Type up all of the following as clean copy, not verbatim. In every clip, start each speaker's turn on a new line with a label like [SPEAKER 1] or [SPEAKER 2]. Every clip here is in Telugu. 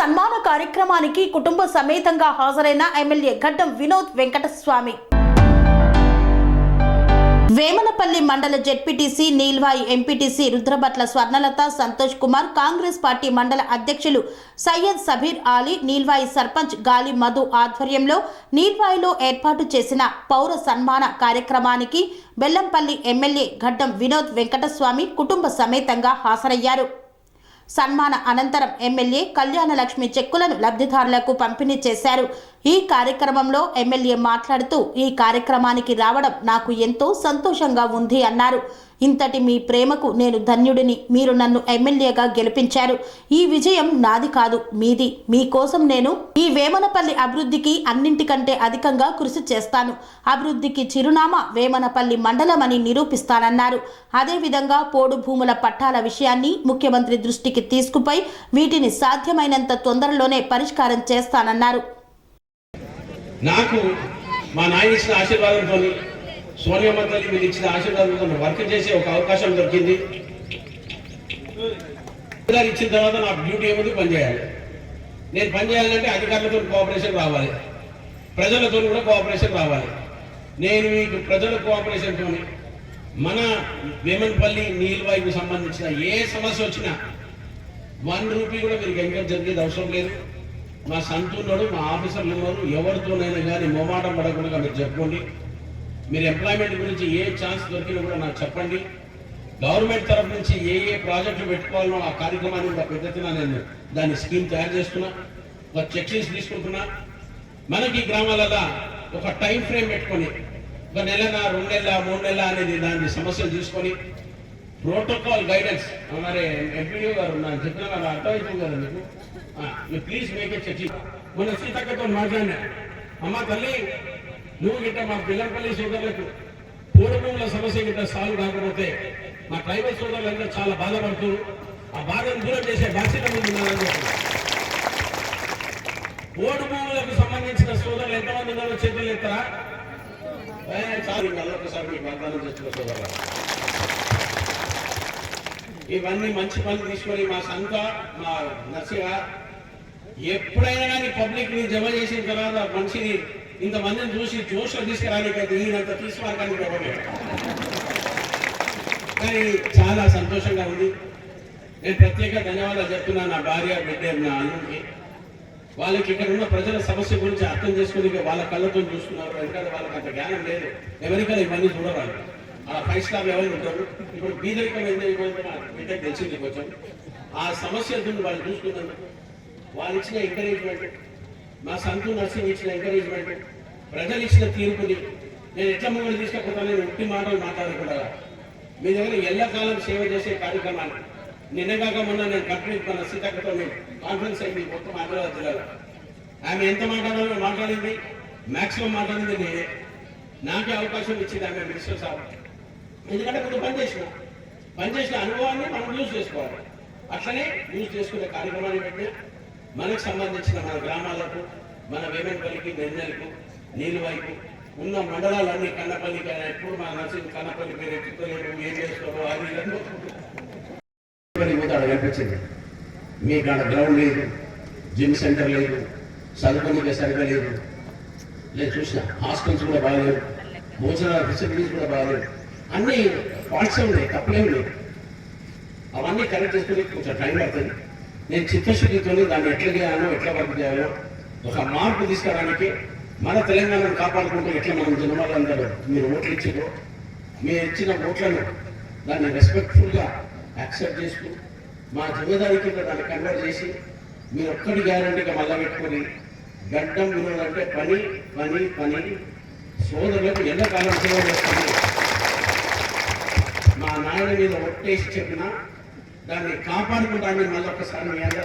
[SPEAKER 1] సన్మాన కార్యక్రమానికి కుటుంబ సమేతంగా హాజరైన ఎమ్మెల్యే గడ్డం వినోద్ వెంకటస్వామి. వేమనపల్లి మండల ZPTC Neelwai, MPTC Rudrabhatla Swarnalatha, Santosh Kumar, Congress party మండల అధ్యక్షులు సయ్యద్ సబీర్ ఆలీ, నీల్వాయి సర్పంచ్ గాలి మధు ఆధ్వర్యంలో నీల్వాయిలో ఏర్పాటు చేసిన పౌర సన్మాన కార్యక్రమానికి బెల్లంపల్లి ఎమ్మెల్యే గడ్డం వినోద్ వెంకటస్వామి కుటుంబ సమేతంగా హాజరయ్యారు. సన్మాన అనంతరం ఎమ్మెల్యే కళ్యాణలక్ష్మి చెక్కులను లబ్ధిదారులకు పంపిణీ చేశారు. ఈ కార్యక్రమంలో ఎమ్మెల్యే మాట్లాడుతూ, ఈ కార్యక్రమానికి రావడం నాకు ఎంతో సంతోషంగా ఉంది అన్నారు. ఇంతటి మీ ప్రేమకు నేను ధన్యుడిని. మీరు నన్ను ఎమ్మెల్యేగా గెలిపించారు. ఈ విజయం నాది కాదు, మీది. మీకోసం నేను ఈ వేమనపల్లి అభివృద్ధికి అన్నింటికంటే అధికంగా కృషి చేస్తాను. అభివృద్ధికి చిరునామా వేమనపల్లి మండలం అని నిరూపిస్తానన్నారు. అదేవిధంగా పోడు భూముల పట్టాల విషయాన్ని ముఖ్యమంత్రి దృష్టికి తీసుకుపోయి వీటిని సాధ్యమైనంత తొందరలోనే పరిష్కారం చేస్తానన్నారు.
[SPEAKER 2] నాకు మా నాయన ఇచ్చిన ఆశీర్వాదంతో, సోనియమ్మ తల్లి మీరు ఇచ్చిన ఆశీర్వాదంతో వర్క్ చేసే ఒక అవకాశం దొరికింది. ఇచ్చిన తర్వాత నా డ్యూటీ ఏముంది, పనిచేయాలి. నేను పనిచేయాలంటే అధికారులతో కోఆపరేషన్ రావాలి, ప్రజలతో కూడా కోఆపరేషన్ రావాలి. నేను మీకు ప్రజల కోఆపరేషన్తో మన వేమనపల్లి నీల్వాయికి సంబంధించిన ఏ సమస్య వచ్చినా 1 రూపీ కూడా మీరు ఎంకరేజ్ జరిగేది అవసరం లేదు. మా సంతున్నాడు, మా ఆఫీసర్లు ఉన్నారు, ఎవరితోనైనా కానీ మొమాటం పడకుండా మీరు చెప్పుకోండి. మీరు ఎంప్లాయ్మెంట్ గురించి ఏ ఛాన్స్ దొరికినా కూడా నాకు చెప్పండి. గవర్నమెంట్ తరఫు నుంచి ఏ ప్రాజెక్టులు పెట్టుకోవాలో ఆ కార్యక్రమాన్ని కూడా పెద్దతిన నేను దాని స్కీమ్ తయారు చేస్తున్నా, ఒక చెక్ లిస్ట్ తీసుకుంటున్నా. మనకి గ్రామాలలో ఒక టైం ఫ్రేమ్ పెట్టుకొని, ఒక నెలనా 2 నెలల 3 నెలల అనేది దాన్ని సమస్యలు తీసుకొని ప్రోటోకాల్ గైడెన్స్ మరి ఎంపీడీఓ గారు నాకు చెప్పిన వాళ్ళు అర్థమవుతుంది కదా మీకు, ప్లీజ్ మేక్ ఏ చర్చ. మొన్న సీతక్కతో మాట్లాడినా, అమ్మ తల్లి నువ్వు గిట్ట మా బెల్లంపల్లి సోదరులకు పోడు భూముల సమస్య గిట్ట సాల్వ్ కాకపోతే మా ట్రైబల్ సోదరులందరూ చాలా బాధపడుతూ ఆ బాధను దూరం చేసే బాధ్యత ఉందని చెప్పి, పోడు భూములకు సంబంధించిన సోదరులు ఎంతమంది ఉన్నారో చేతులు ఎత్తరా? చాలు, మళ్ళొకసారి మీకు వాగ్దానం చేస్తున్న సోదరు, ఇవన్నీ మంచి పనులు తీసుకొని మా సంత మా నర్సింగ ఎప్పుడైనా కానీ పబ్లిక్ ని జమ చేసిన తర్వాత మనిషిని ఇంతమందిని చూసి జోష్లో తీసుకురానికైతే ఈయనంత తీసుకోవడానికి కానీ చాలా సంతోషంగా ఉంది. నేను ప్రత్యేక ధన్యవాదాలు చెప్తున్నాను నా భార్య, బిడ్డ, నా అల్లుడికి. వాళ్ళకి ఇక్కడ ఉన్న ప్రజల సమస్య గురించి అర్థం చేసుకుని వాళ్ళ కళ్ళతో చూస్తున్నారు. ఎందుకంటే వాళ్ళకి అంత జ్ఞానం లేదు. అమెరికాలో ఇవన్నీ చూడరాదు. ఆ 5 స్టార్ లెవెల్ ఉంటారు. ఇప్పుడు బీదరికం బిడ్డకు తెలిసింది కొంచెం. ఆ సమస్యలు వాళ్ళు చూసుకున్నందుకు వాళ్ళు ఇచ్చిన ఎంకరేజ్మెంట్, మా సంతు నర్సింగ్ ఇచ్చిన ఎంకరేజ్మెంట్, ప్రజలు ఇచ్చిన తీర్పుని నేను ఎట్లా ముందు తీసుకపోతాను. నేను ఉట్టి మాటలు మాట్లాడకుండా మీ దగ్గర ఎల్లకాలం సేవ చేసే కార్యక్రమాన్ని నిన్నగాక మొన్న నేను కంప్లీట్ మన సీతక్కతో కాన్ఫరెన్స్ అయింది మొత్తం ఆదిలాబాద్ జిల్లాలో. ఆమె ఎంత మాట్లాడాలో మాట్లాడింది, మ్యాక్సిమం మాట్లాడింది నేనే. నాకే అవకాశం ఇచ్చింది ఆమె మినిస్టర్ సార్. ఎందుకంటే కొంచెం పనిచేసిన అనుభవాన్ని మనం యూజ్ చేసుకోవాలి. అట్లనే యూజ్ చేసుకునే కార్యక్రమాన్ని పెట్టి మనకు సంబంధించిన మన గ్రామాలకు, మన వేమనపల్లికి, నెన్నెలకు, నీలువాయికి ఉన్న మండలాలన్నీ, కన్నపల్లికి ఎప్పుడు మన నర్సింగ్ కన్నపల్లి పేరు ఎత్తుకోలేరు, ఏం చేసుకోరు, అది పోతాడు కనిపించింది. మీకు అక్కడ గ్రౌండ్ లేదు, జిమ్ సెంటర్ లేదు, చదువుకోనికి సరిగా లేదు. లేదు చూసిన హాస్టల్స్ కూడా బాగాలేవు, భోజనాల ఫెసిలిటీస్ కూడా బాగాలేవు. అన్ని ఫాల్ట్స్ ఉన్నాయి, తప్పులేం లేవు. అవన్నీ కరెక్ట్ చేసుకుని కొంచెం టైం పడుతుంది. నేను చిత్తశుద్ధితో దాన్ని ఎట్లా చేయాలో, ఎట్లా వర్క్ చేయాలో ఒక మార్పు తీసుకురావడానికి, మన తెలంగాణను కాపాడుకుంటూ ఎట్లా మనం జనమాలందరూ మీరు ఓట్లు ఇచ్చారో, మీరు ఇచ్చిన ఓట్లను దాన్ని రెస్పెక్ట్ఫుల్గా యాక్సెప్ట్ చేస్తూ మా జిమ్మేదారి కింద దాన్ని కన్వర్ట్ చేసి మీరు ఒక్కటి గ్యారంటీగా మళ్ళా పెట్టుకొని గడ్డం వినోద్ అంటే పని పని పని సోదరులకు ఎంతకాలం సేవ చేస్తుంది. మా నాయన మీద ఒట్టేసి చెప్పినా దాన్ని కాపాడుకుంటామని మళ్ళీ ఒక్కసారి మీ అందరూ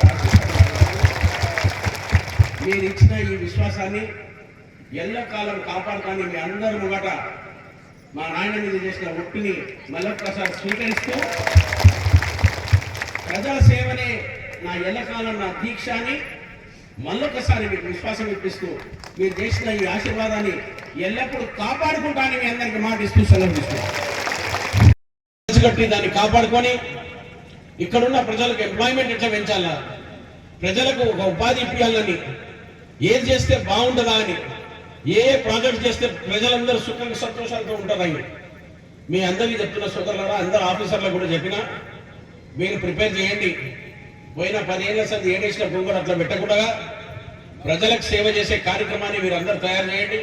[SPEAKER 2] మీరు ఇచ్చిన ఈ విశ్వాసాన్ని ఎల్లకాలం కాపాడుతాన్ని మీ అందరి ముంగట మా నాయన మీద చేసిన ఒట్టిని మళ్ళొక్కసారి స్వీకరిస్తూ ప్రజా సేవనే నా ఎల్లకాలం నా దీక్షని మళ్ళొక్కసారి మీకు విశ్వాసం ఇప్పిస్తూ మీరు చేసిన ఈ ఆశీర్వాదాన్ని ఎల్లప్పుడూ కాపాడుకుంటానని మీ అందరికీ మాట ఇస్తూ సెలవు తీసుకుంటాం. దాన్ని కాపాడుకొని ఇక్కడున్న ప్రజలకు ఎంప్లాయ్మెంట్ ఎట్లా పెంచాలా, ప్రజలకు ఒక ఉపాధి ఇప్పించాలని, ఏది చేస్తే బాగుంటుందా అని, ఏ ప్రాజెక్ట్ చేస్తే ప్రజలందరూ సుఖ సంతోషాలతో ఉంటారని మీ అందరికీ చెప్తున్న సోదరులారా, అందరు ఆఫీసర్లకు కూడా చెప్పినా మీరు ప్రిపేర్ చేయండి. పోయిన 10 ఏళ్ల సంది ఏడేసిన కూడా అట్లా పెట్టకుండా ప్రజలకు సేవ చేసే కార్యక్రమాన్ని మీరు అందరూ తయారు చేయండి.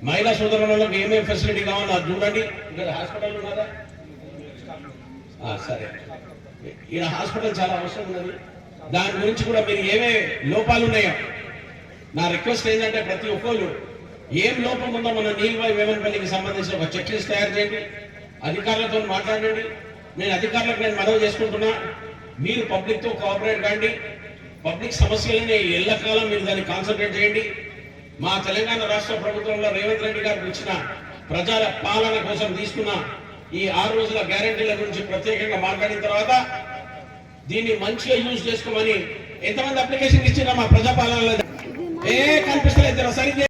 [SPEAKER 2] మహిళా సోదరులకు ఏమేమి ఫెసిలిటీ కావాలో అది చూడండి. ఇక్కడ హాస్పిటల్ ఉన్నదా? సరే, ఈయన హాస్పిటల్ చాలా అవసరం ఉన్నది. దాని గురించి కూడా మీరు ఏమేమి లోపాలు ఉన్నాయో నా రిక్వెస్ట్ ఏంటంటే ప్రతి ఒక్కళ్ళు ఏం లోపం ఉందో మన నీల్వాయి వేమనపల్లికి సంబంధించిన ఒక చెక్ లిస్ట్ తయారు చేయండి. అధికారులతో మాట్లాడండి. నేను అధికారులకు మనవి చేసుకుంటున్నా, మీరు పబ్లిక్తో కోఆపరేట్ కాండి. పబ్లిక్ సమస్యలని ఎల్లకాలం మీరు దాన్ని కాన్సన్ట్రేట్ చేయండి. మా తెలంగాణ రాష్ట్ర ప్రభుత్వంలో రేవంత్ రెడ్డి గారికి ఇచ్చిన ప్రజల పాలన కోసం తీసుకున్న ఈ 6 రోజుల గ్యారెంటీల గురించి ప్రత్యేకంగా మాట్లాడిన తర్వాత దీన్ని మంచిగా యూజ్ చేసుకోమని ఎంతమంది అప్లికేషన్ ఇచ్చినా మా ప్రజాపాలనలో కనిపిస్తలేదు సరిగ్గా.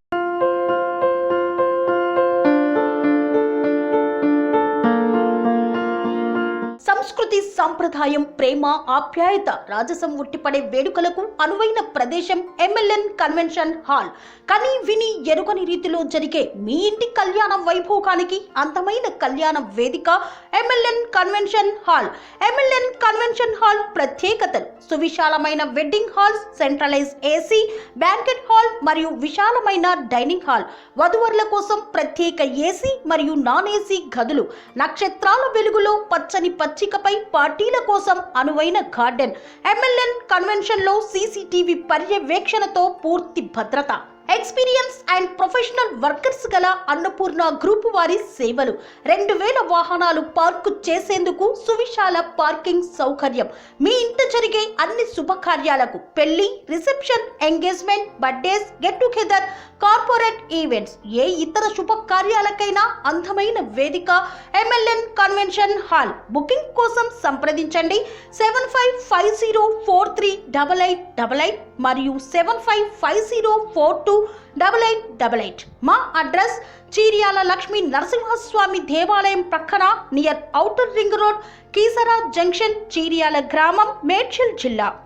[SPEAKER 1] సంస్కృతి, సంప్రదాయం, ప్రేమ, ఆప్యాయత, రాజసం ఉట్టిపడే వేడుకలకు అనువైన ప్రదేశం ఎంఎల్ఎన్ కన్వెన్షన్ హాల్. కని విని ఎరుగని రీతిలో జరిగే మీ ఇంటి కళ్యాణ వైభోగానికి అందమైన కళ్యాణ వేదిక MLN convention hall. MLN convention hall ప్రత్యేకతలు: సువిశాలమైన wedding halls, centralise AC banquet hall మరియు విశాలమైన డైనింగ్ హాల్, వధువరుల కోసం ప్రత్యేక ఏసీ మరియు నాన్ ఏసీ గదులు, నక్షత్రాల వెలుగులో పచ్చని పచ్చికపై పార్టీల కోసం అనువైన గార్డెన్. ఎంఎల్ఎన్ కన్వెన్షన్ లో సీసీటీవీ పర్యవేక్షణతో పూర్తి భద్రత. ఎక్స్పీరియన్స్ అండ్ ప్రొఫెషనల్ వర్కర్స్ గల అన్నపూర్ణ గ్రూప్ వారి సేవలు. 2000 వాహనాలు పార్కు చేసేందుకు సువిశాల పార్కింగ్ సౌకర్యం. మీ ఇంట జరిగే అన్ని శుభకార్యాలకు, పెళ్లి, reception, engagement, birthdays, get together, corporate events, ఏ ఇతర శుభకార్యాలకైనా అందమైన వేదిక ఎంఎల్ఎన్ కన్వెన్షన్ హాల్. బుకింగ్ కోసం సంప్రదించండి 7550438888 మరియు 7550428888. మా అడ్రస్ చీర్యాల లక్ష్మీ నరసింహస్వామి దేవాలయం ప్రక్కన, near outer ring road, Keesara junction, Cheeryal గ్రామం, మేడ్చల్ జిల్లా.